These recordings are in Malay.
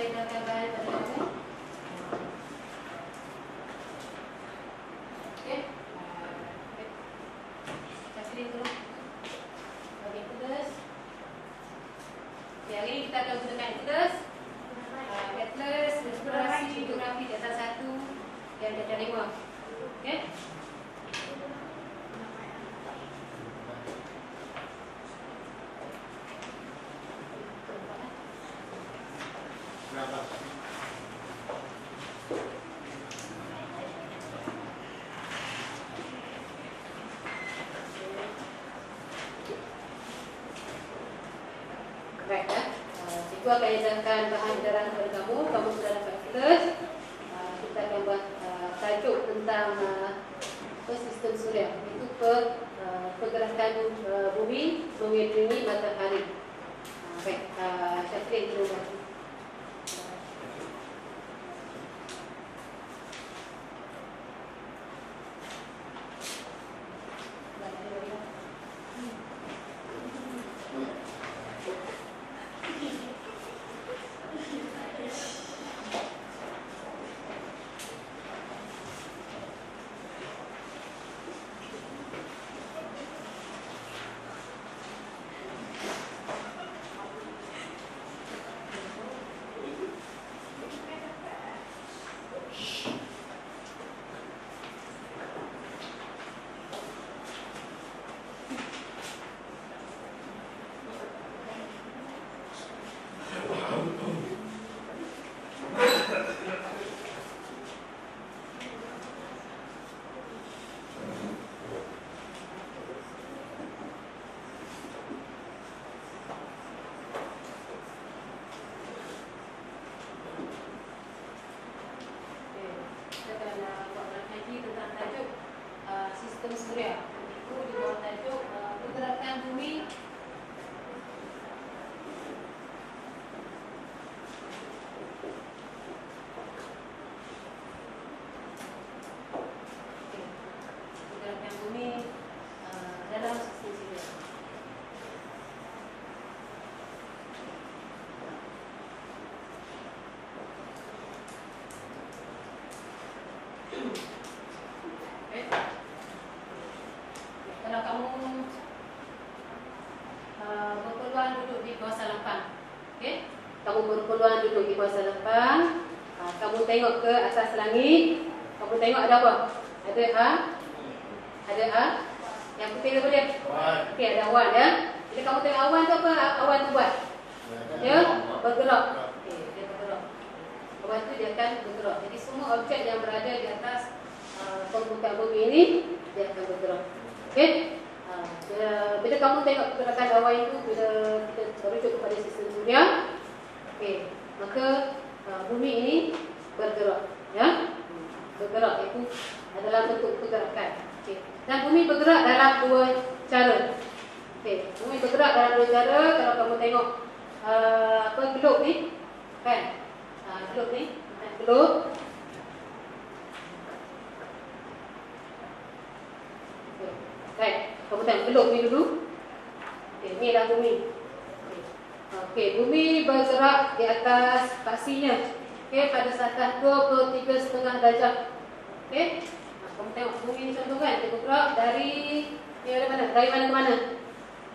edarkan bahan pada kamu. Okey. Kasih dulu. Bagi tulis. Okey, hari ini kita akan gunakan tulis. Atlas, eksplorasi, geografi di atas 1 dan di atas 5. Okey. Baik ya. Cikgu akan edarkan bahan edaran kepada kamu. Kamu sudah dapat tulis. Kita akan buat tajuk tentang sistem suria. Itu pergerakan bumi mengelilingi matahari. Baik, Syafrin dulu. Sistem suria itu di bawah tajuk pergerakan bumi pergerakan bumi dalam sistem suria. Kalau kamu berpeluang duduk di kawasan Lampang, okey? Kamu berpeluang duduk di kawasan Lampang, kamu tengok ke atas langit, kamu tengok ada apa? Ada A. Yang putih apa dia? Okey, ada awan ya. Jadi kamu tengok awan tu apa? Awan tu buat? Dia bergerak. Okey, dia bergerak. Awan tu dia akan bergerak. Jadi semua objek yang berada di atas permukaan bumi ini dia akan bergerak. Okey. Bila kamu tengok pergerakan awan itu, bila kita merujuk kepada sistem suria, okey, maka bumi ini bergerak, ya. Bergerak itu adalah bentuk pergerakan. Okey. Dan bumi bergerak dalam dua cara. Okey, bumi bergerak dalam dua cara. Kalau kamu tengok globe ni, kan? Globe ni, globe. Baik, kamu tengok globe ni dulu. Okey, ni dah bumi. Okey, bumi bergerak di atas paksinya. Okey, pada saat 23,5 darjah. Okey. Kamu tengok bumi ni contoh kan, dia bergerak dari mana? Dari mana ke mana?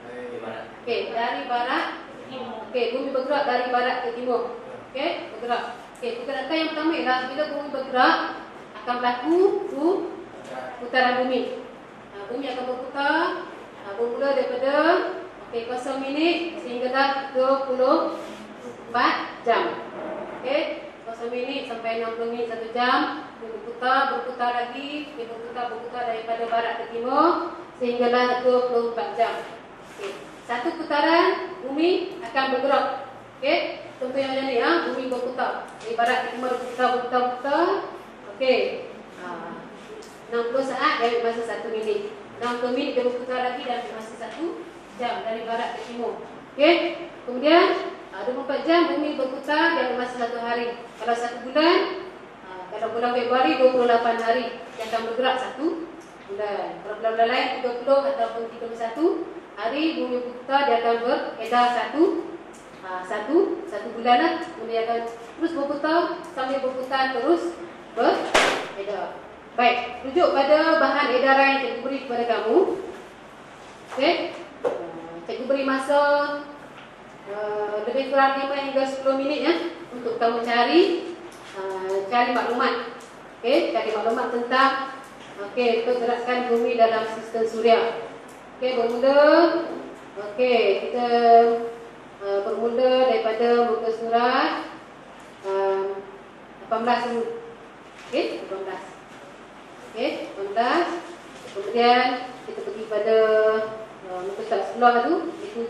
Dari barat. Okey, dari barat ke timur. Okey, bumi bergerak dari barat ke timur. Okey, bergerak. Okey, pergerakan yang pertama ialah bila bumi bergerak akan berlaku putaran bumi. Bumi akan berputar bermula daripada 0 minit sehinggalah 24 jam. Okey, 0 minit sampai 60 minit 1 jam. Berputar lagi, berputar daripada barat ke timur sehinggalah 24 jam. Okey, satu putaran bumi akan bergerak. Okey, contoh yang macam ni bumi berputar dari barat ke timur, berputar. Okey. 60 saat dari masa 1 minit. 60 minit dia berputar lagi dalam masa 1 jam dari barat ke timur. Okey. Kemudian 24 jam bumi berputar dalam masa 1 hari. Kalau 1 bulan, kalau bulan Februari 28 hari dia akan bergerak 1 bulan. Kalau bulan-bulan lain 30 ataupun 31 hari bumi berputar dia akan beredar 1 satu bulan lah. Kemudian akan terus berputar, sambil berputar terus beredar. Baik, rujuk pada bahan edaran yang cikgu beri kepada kamu. Okey. Cikgu beri masa lebih kurang 5 hingga 10 minit ya untuk kamu cari maklumat. Okey, cari maklumat tentang pergerakan bumi dalam sistem suria. Okey, kita bermula daripada muka surat 18 dulu. Okey, 18. Okey, 18. Kemudian kita pergi pada muka surat sebelah tu, itu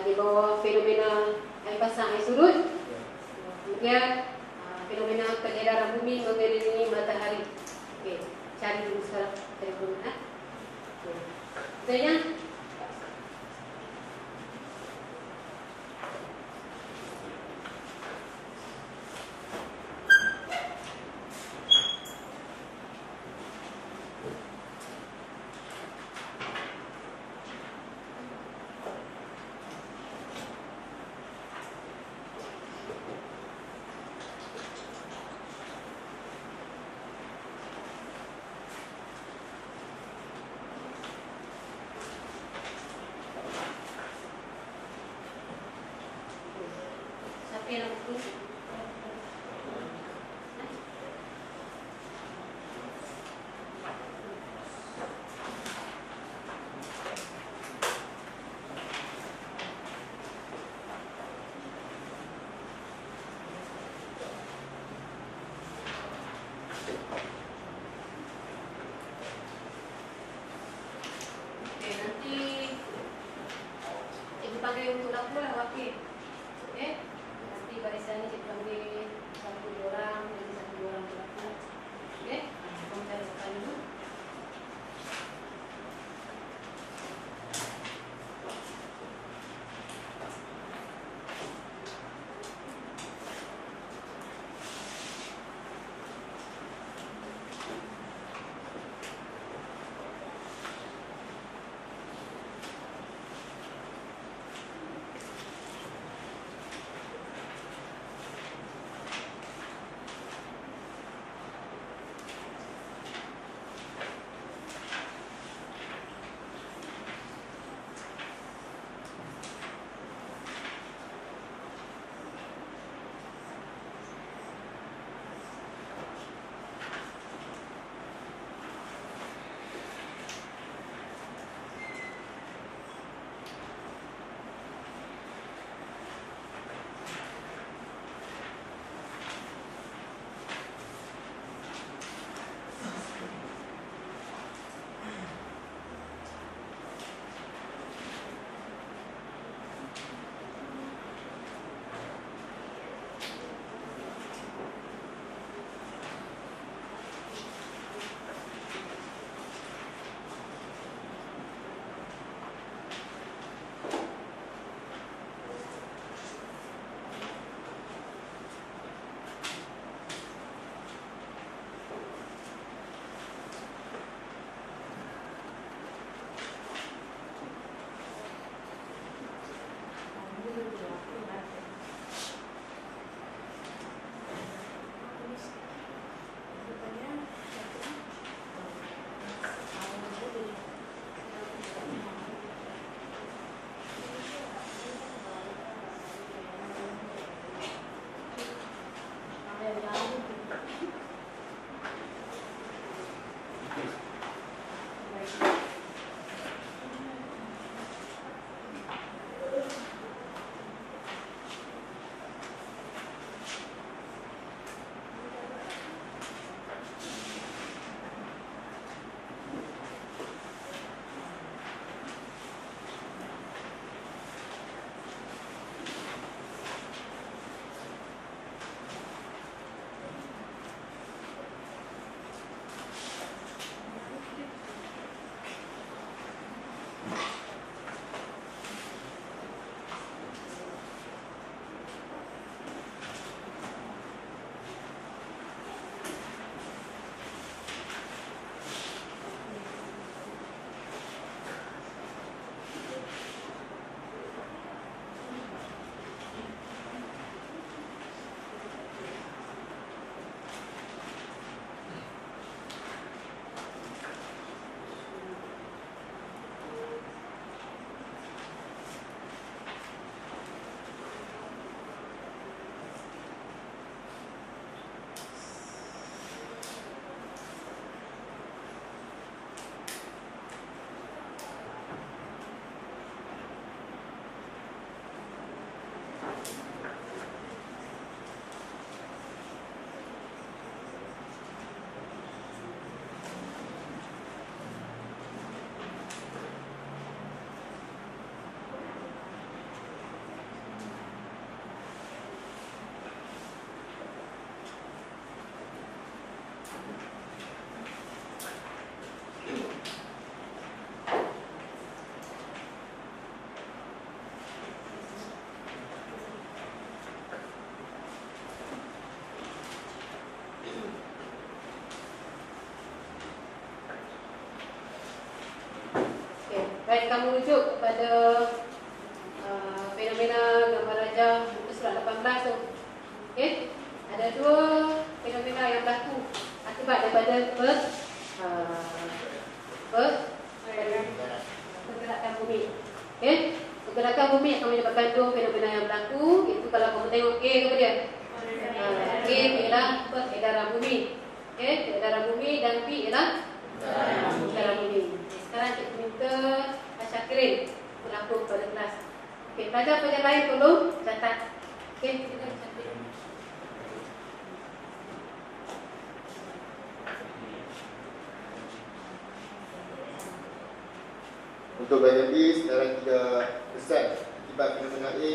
di bawah fenomena air pasang air surut. Kemudian fenomena peredaran bumi mengelilingi matahari. Okey, cari dulu sekarang. Cari dulu Betulnya? Nanti cikgu panggil untuk dapur lah wakil. Okey. Nanti barisan ni cikgu panggil 1-2 orang, nanti 1-2 orang untuk dapur. Okey. Kamu cari makan dulu. akan merujuk kepada fenomena gambar rajah muka surat 18 tu. Okey. Ada dua fenomena yang berlaku akibat daripada pergerakan bumi. Okey. Pergerakan bumi akan menyebabkan dua fenomena yang berlaku, iaitu kalau kamu tengok A ke dia? A ialah peredaran bumi. Okey, peredaran bumi, dan B ialah peredaran bumi. Sekarang cikgu minta Syakirin berlaku pada kelas. Okey, pelajar-pelajar lain perlu catat. Okey, silakan Syakirin. Untuk bahagian B, sekarang 3 kesan akibat fenomena A.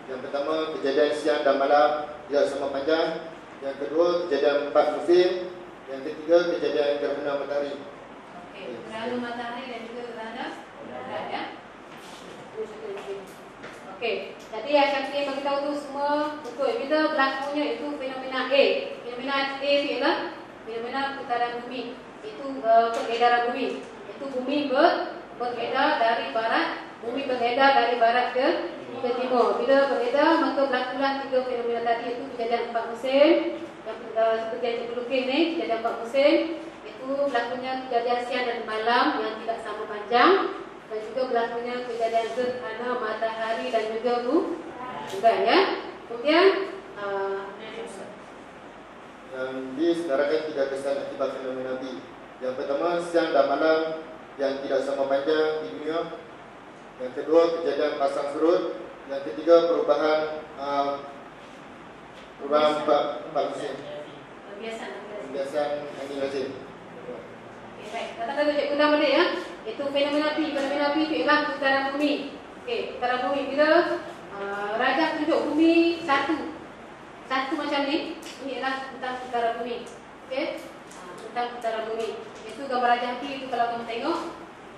Yang pertama, kejadian siang dan malam tidak sama panjang. Yang kedua, kejadian 4 musim. Yang ketiga, kejadian gerhana matahari. Okey, gerhana matahari dan juga gerhana bulan ya. Okey, jadi yang Syakirin bagi tahu tu semua betul. Bila berlakunya itu fenomena A. Fenomena A ialah fenomena putaran bumi. Itu peredaran bumi. Itu bumi beredar dari barat, bumi beredar dari barat ke timur. Bila beredar, maka berlakulah 3 fenomena tadi, itu kejadian 4 musim. Yang seperti yang cikgu lukis ni, kejadian 4 musim. Itu berlakunya kejadian siang dan malam yang tidak sama panjang, dan juga berlakunya kejadian gerhana matahari dan juga bulan ya. Kemudian Yang B, sekarang 3 kesan akibat fenomena B. Yang pertama, siang dan malam yang tidak sama panjang di dunia. Yang kedua, kejadian pasang surut. Yang ketiga, perubahan empat musim. Pembiasan angin lazim. Okey, baik. Katakan cikgu ulang balik ya. Itu fenomena B. Fenomena B itu ialah putaran bumi. Okey, putaran bumi. Bila rajah tunjuk bumi satu macam ni, ini ialah tentang putaran bumi. Okey, tentang putaran bumi. Itu gambar rajah B itu kalau kamu tengok.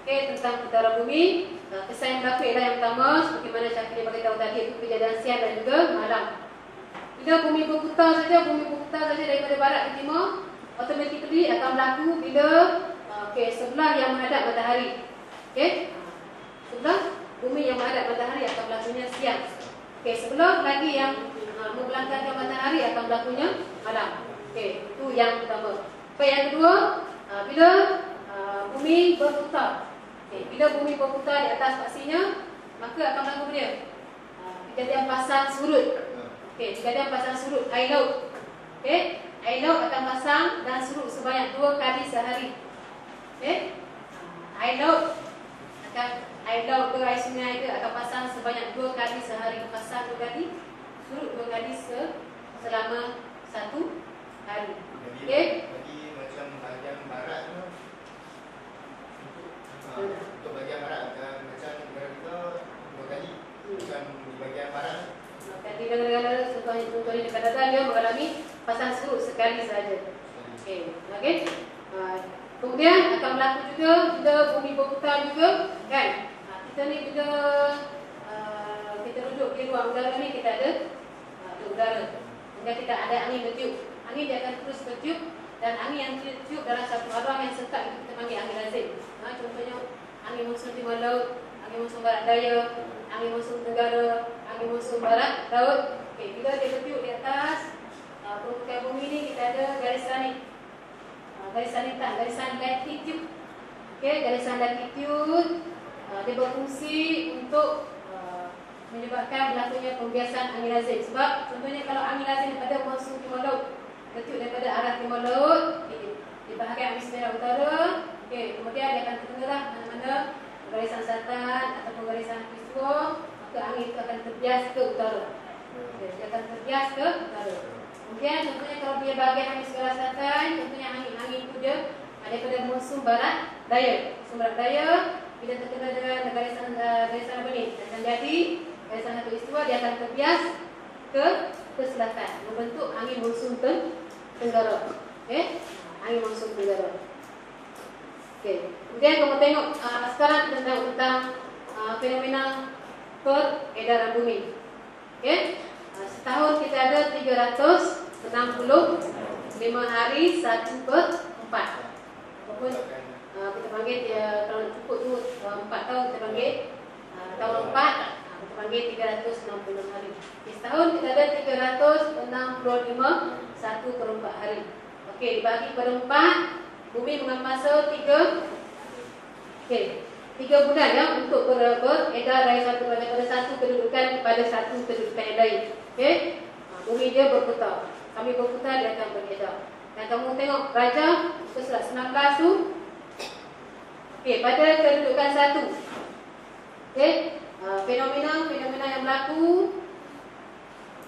Okey, tentang putaran bumi. Kesan yang berlaku ialah yang pertama, seperti mana Syakirin bagi tahu tadi, itu kejadian siang dan juga malam. Bila bumi berputar saja daripada barat ke timur, automatically akan berlaku bila sebelah yang menghadap matahari. Okey, sebelah bumi yang menghadap matahari akan berlakunya siang. Okey, sebelah lagi yang membelakangkan matahari akan berlakunya malam. Okey, itu yang pertama. Baik, yang kedua, bila bumi berputar. Okay, bila bumi berputar di atas aksinya, maka akan berlaku dia kejadian pasang surut. Okey, kejadian pasang surut air laut. Okey, air laut akan pasang dan surut sebanyak 2 kali sehari. Okey, air laut ke air sungai ke akan pasang sebanyak 2 kali sehari. Pasang 2 kali, surut 2 kali selama 1 hari. Okey, Macam bahagian barat tu, untuk bahagian barat macam negara kita 2 kali. Macam di bahagian barat tadi negara-negara contohnya negara dia mengalami pasang surut sekali sahaja. Okey. Kemudian akan berlaku juga bila bumi berputar juga kan. Kita ni bila kita duduk di ruang udara ni, kita ada udara. Kemudian kita ada angin bertiup. Angin dia akan terus bertiup, dan angin yang tertiup dalam satu arah yang sekat itu kita panggil angin lazim. Contohnya angin monsun timur laut, angin monsun barat daya, angin monsun tenggara, angin monsun barat laut. Okey, bila dia bertiup di atas permukaan bumi ni, kita ada garisan ni. Garisan latitude. Okey, garisan latitude dia berfungsi untuk menyebabkan berlakunya pembiasan angin lazim. Sebab contohnya kalau angin lazim daripada monsun timur laut, bertiup daripada arah timur laut di bahagian hemisfera utara, okey, kemudian dia akan terkenalah mana-mana garisan selatan ataupun garisan eastward, maka angin itu akan terbias ke utara. Okey, dia akan terbias ke utara. Kemudian contohnya kalau dia bahagian hemisfera selatan, contohnya angin itu dia daripada monsun barat daya. Monsun barat daya bila terkena dengan garisan apa ni, akan jadi garisan satu eastward, dia akan terbias ke selatan, membentuk angin monsun tenggara. Okey, angin monsun tenggara. Okey, kemudian kamu tengok sekarang kita tengok tentang fenomena peredaran bumi. Okey, setahun kita ada 365 hari 1/4. Ataupun kita panggil dia, kalau cukup tu 4 tahun kita panggil tahun 4, kita panggil 366 hari. Setahun kita ada 365 1/4 hari. Okey, dibagi pada 4, bumi mengambil masa 3 bulan ya untuk beredar dari satu kedudukan kepada satu kedudukan yang lain. Okey, bumi dia berputar. Kami berputar, dia akan beredar. Dan kamu tengok raja ke surat 19 tu. Okey, pada kedudukan 1. Okey, fenomena yang berlaku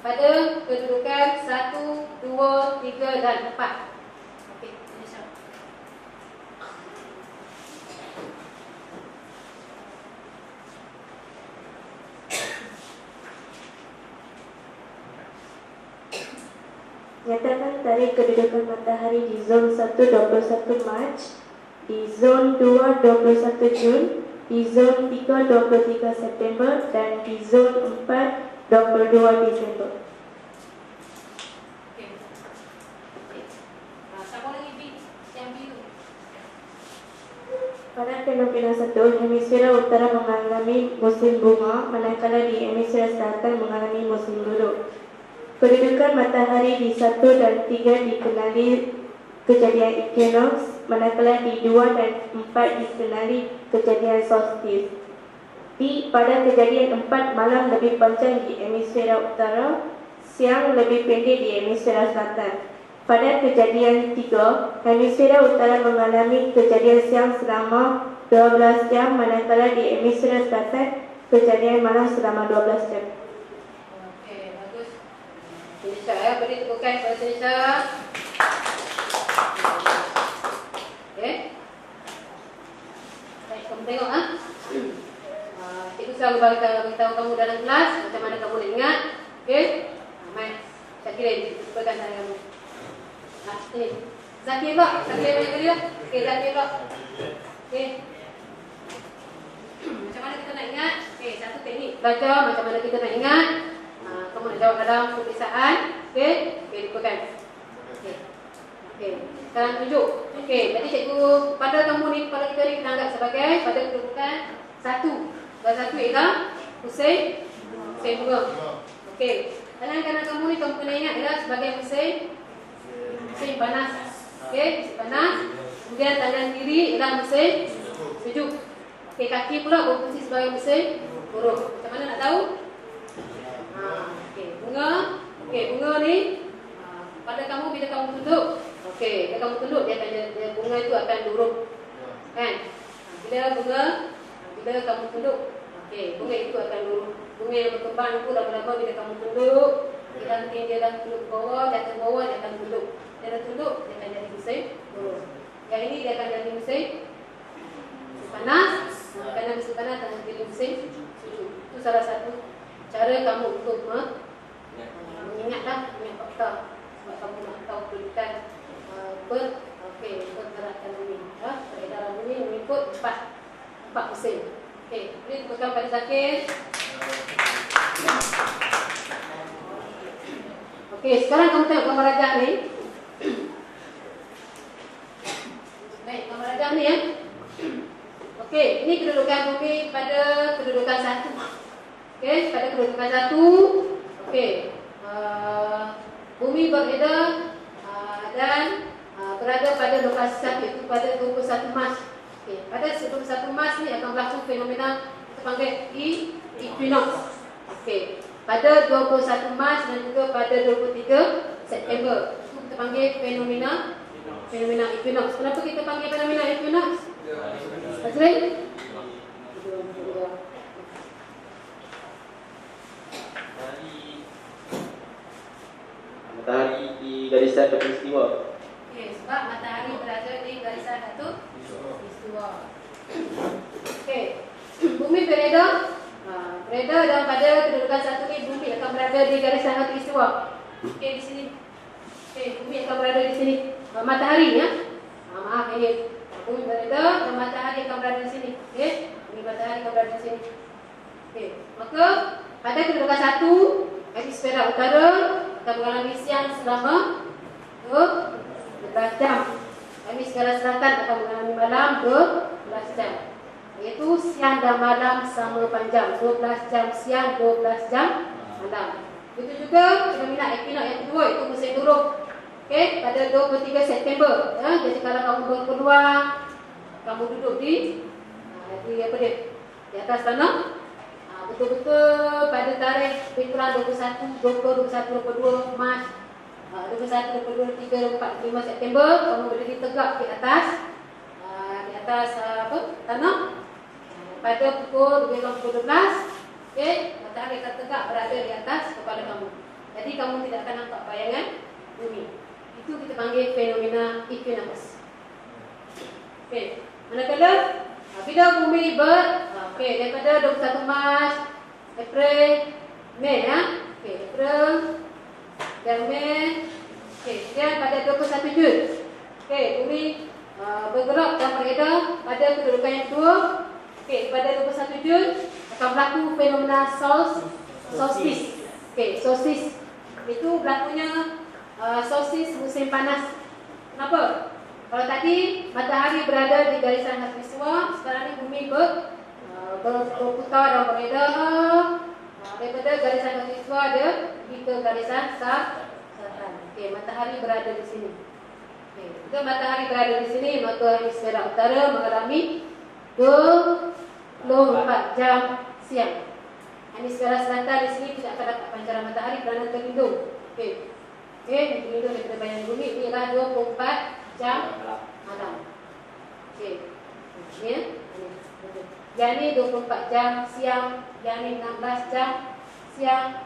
pada kedudukan 1, 2, 3 dan 4. Okey, ini siap. Nyatakan tarikh kedudukan matahari di zon 1 21 Mac, di zon 2 21 Jun, di zon 3 23 September dan di zon 4 22 Disember. Okey. Siapa lagi yang biru? Pada fenomena 1, hemisfera utara mengalami musim bunga, manakala di hemisfera selatan mengalami musim buruk. Kedudukan matahari di 1 dan 3 dikenali kejadian equinox, manakala di 2 dan 4 dikenali kejadian solstice. Pada kejadian 4, malam lebih panjang di hemisfera utara, siang lebih pendek di hemisfera selatan. Pada kejadian 3, hemisfera utara mengalami kejadian siang selama 12 jam, manakala di hemisfera selatan kejadian malam selama 12 jam. Okey, bagus. Indonesia ya, beri tepukan kepada Indonesia. Okey. Baik, kamu tengok cikgu selalu beritahu kamu dalam kelas macam mana kamu nak ingat. Okey. Mai, saya kirim tepukan saya kamu. Ini. Zakir pula, Zakir banyak kali lah. Okey, Zakir pula. Okey. Macam mana kita nak ingat? Okey, satu teknik belajar macam mana kita nak ingat. Kamu nak jawab dalam peperiksaan. Okey, lupakan. Okey. Okey, sekarang tunjuk. Okey, jadi cikgu pada kamu ni, pada kita ni kita anggap sebagai pada kedudukan 1. Dan 1 ialah musim bunga. Okey, dalam kanan kamu ni kamu kena ingat ialah sebagai musim panas. Okey, musim panas. Kemudian tangan kiri ialah musim sejuk. Okey, kaki pula berfungsi sebagai musim buruk. Macam mana nak tahu? Okey, bunga. Okey, bunga ni pada kamu bila kamu tunduk. Okey, bila kamu tunduk bunga itu akan durung. Kan? Bila kamu tunduk, okey, bunga itu akan durung. Bunga yang berkembang itu lama-lama bila kamu tunduk, dia dah tunduk ke bawah, jatuh ke bawah, dia akan tunduk. Dia dah tunduk, dia akan jadi musim durung. Yang ini dia akan jadi musim panas. Kerana musim panas akan jadi musim sejuk. Itu salah satu cara kamu untuk mengingatlah fakta. Sebab kamu nak tahu kedudukan pergerakan bumi. Peredaran bumi mengikut empat musim. Okey, beri tepukan pada Zakir. Okey, sekarang kamu tengok gambar rajah ni. Baik, gambar rajah ni ya. Okey, ini kedudukan bumi pada kedudukan 1. Okey, pada kedudukan 1. Okey, bumi beredar dan berada pada lokasi 1, iaitu pada 21 Mac. Okey, pada 21 Mac ni akan berlaku fenomena kita panggil equinox. Okey, pada 21 Mac dan juga pada 23 September. Itu kita panggil fenomena equinox. Kenapa kita panggil fenomena equinox? Azrael? Matahari di garisan khatulistiwa. Okey, sebab matahari berada di garisan khatulistiwa. Okey, bumi beredar dan pada kedudukan 1 ni bumi akan berada di garisan khatulistiwa. Okey, di sini. Okey, bumi akan berada di sini. Matahari ya. Maaf ini. Bumi beredar dan matahari akan berada di sini. Okey, bumi matahari akan berada di sini. Okey, maka pada kedudukan 1, hemisfera utara akan mengalami siang selama 12 jam. Hemisfera selatan akan mengalami malam 12 jam. Iaitu siang dan malam sama panjang. 12 jam siang, 12 jam malam. Itu juga fenomena equinox yang kedua, itu musim duruk. Okey, pada 23 September. Jadi kalau kamu berpeluang, kamu duduk di apa dia? Di atas tanah. Betul-betul pada tarikh lebih kurang 21, 20, 21, 22 Mac 21, 22, 23, 24, 25 September kamu berdiri tegak di atas tanah pada pukul lebih kurang pukul 12. Okey, matahari akan tegak berada di atas kepala kamu. Jadi kamu tidak akan nampak bayangan bumi. Itu kita panggil fenomena equinox. Okey, manakala bila bumi daripada 21 Mac, April, Mei Okey, April dan Mei. Okey, kemudian pada 21 Jun. Okey, bumi bergerak dan beredar pada kedudukan yang kedua. Okey, pada 21 Jun akan berlaku fenomena solstice. Okey, solstice itu berlakunya solstice musim panas. Kenapa? Kalau tadi matahari berada di garisan khatulistiwa, sekarang ni bumi berputar dan beredar daripada garisan khatulistiwa ada pergi ke garisan selatan. Okey, matahari berada di sini. Okey, jika matahari berada di sini, maka hemisfera utara mengalami 24 jam siang. Hemisfera selatan di sini tidak akan dapat pancaran matahari kerana terlindung. Okey, terlindung daripada bayangan bumi. Ini adalah 24 jam malam. Okey. Ya. Yang ni 24 jam siang, yang ni 16 jam siang,